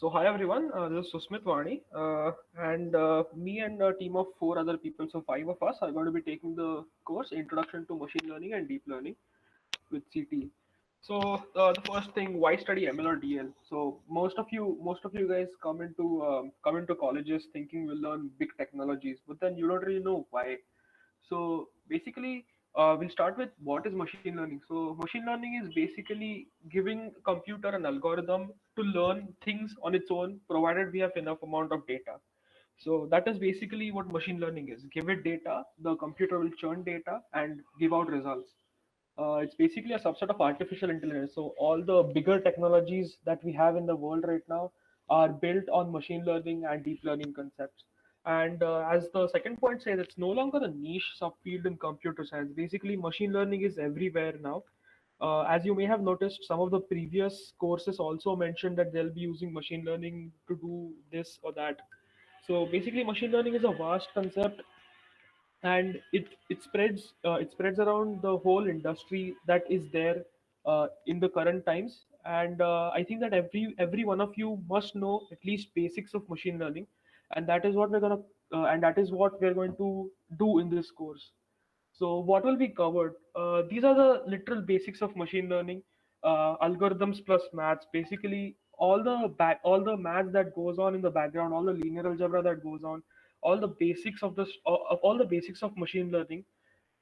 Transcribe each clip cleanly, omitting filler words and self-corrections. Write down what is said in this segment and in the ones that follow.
So hi everyone, this is Susmit Vani, and me and a team of four other people, so five of us, are going to be taking the course Introduction to Machine Learning and Deep Learning with CT. So the first thing, why study ML or DL? So most of you guys come into colleges thinking we'll learn big technologies, but then you don't really know why. So basically, we'll start with what is machine learning. So machine learning is basically giving a computer an algorithm to learn things on its own, provided we have enough amount of data. So that is basically what machine learning is. Give it data, the computer will churn data and give out results. It's basically a subset of artificial intelligence. So all the bigger technologies that we have in the world right now are built on machine learning and deep learning concepts. And as the second point says, it's no longer a niche subfield in computer science. Basically, machine learning is everywhere now. As you may have noticed, some of the previous courses also mentioned that they'll be using machine learning to do this or that. So basically, machine learning is a vast concept, and it spreads around the whole industry that is there in the current times. And I think that every one of you must know at least basics of machine learning, and that is what we're going to do in this course. So what will be covered? These are the literal basics of machine learning, algorithms plus maths. Basically, all the maths that goes on in the background, all the linear algebra that goes on, all the basics of all the basics of machine learning,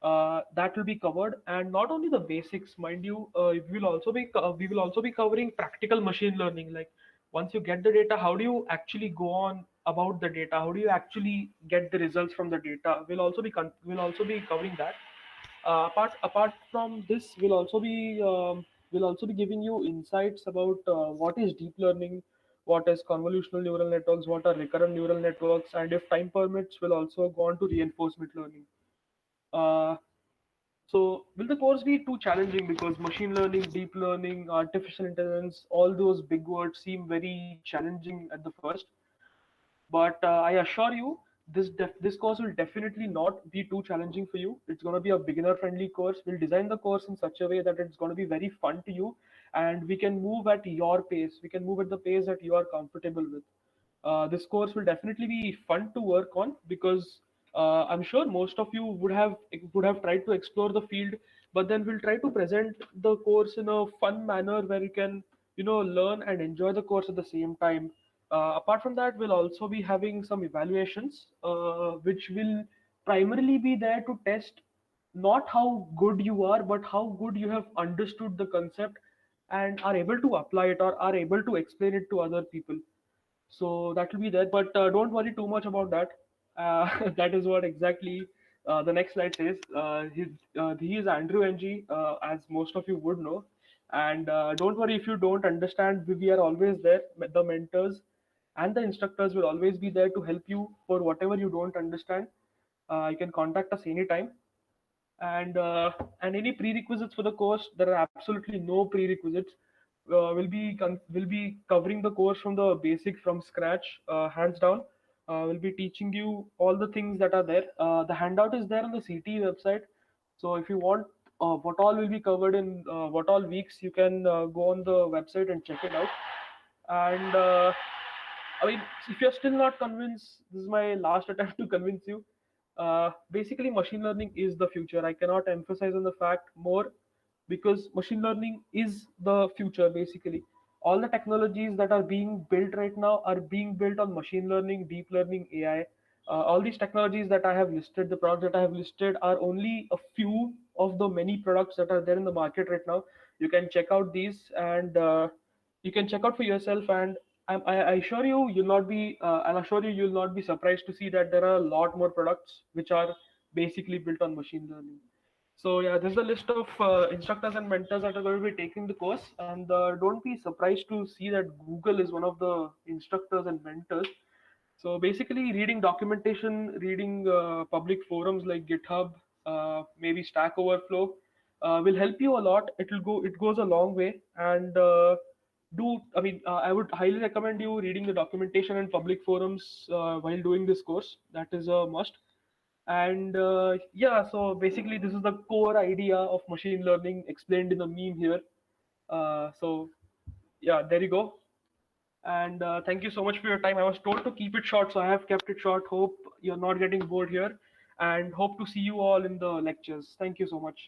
that will be covered. And not only the basics, mind you, we will also be covering practical machine learning. Like once you get the data, how do you actually go on about the data? How do you actually get the results from the data? We'll also be covering that. Apart from this, we'll also be giving you insights about what is deep learning, what is convolutional neural networks, what are recurrent neural networks, and if time permits, we'll also go on to reinforcement learning. Uh, so will the course be too challenging, because machine learning, deep learning, artificial intelligence, all those big words seem very challenging at the first? But I assure you, this course will definitely not be too challenging for you. It's going to be a beginner-friendly course. We'll design the course in such a way that it's going to be very fun to you, and we can move at your pace. We can move at the pace that you are comfortable with. This course will definitely be fun to work on, because I'm sure most of you would have tried to explore the field, but then we'll try to present the course in a fun manner where you can learn and enjoy the course at the same time. Apart from that, we'll also be having some evaluations, which will primarily be there to test not how good you are, but how good you have understood the concept and are able to apply it, or are able to explain it to other people. So that will be there, but don't worry too much about that. That is what exactly the next slide says. He is Andrew Ng, as most of you would know. And don't worry if you don't understand. We are always there. The mentors and the instructors will always be there to help you for whatever you don't understand. You can contact us anytime. And any prerequisites for the course, there are absolutely no prerequisites. We'll be covering the course from the basic, from scratch, hands down. We'll be teaching you all the things that are there. The handout is there on the CT website. So if you want what all will be covered in what all weeks, you can go on the website and check it out. And I mean, if you're still not convinced, this is my last attempt to convince you. Basically, machine learning is the future. I cannot emphasize on the fact more, because machine learning is the future. Basically, all the technologies that are being built right now are being built on machine learning, deep learning, AI. All these technologies that I have listed, the products that I have listed, are only a few of the many products that are there in the market right now. You can check out these, and you can check out for yourself. And I assure you, I'll assure you, you'll not be surprised to see that there are a lot more products which are basically built on machine learning. So yeah, this is the list of instructors and mentors that are going to be taking the course, and don't be surprised to see that Google is one of the instructors and mentors. So basically, reading documentation, reading public forums like GitHub, maybe Stack Overflow, will help you a lot. It goes a long way. And I would highly recommend you reading the documentation and public forums while doing this course. That is a must. And yeah, so basically, this is the core idea of machine learning explained in a meme here. So yeah, there you go. And thank you so much for your time. I was told to keep it short, so I have kept it short. Hope you're not getting bored here, and hope to see you all in the lectures. Thank you so much.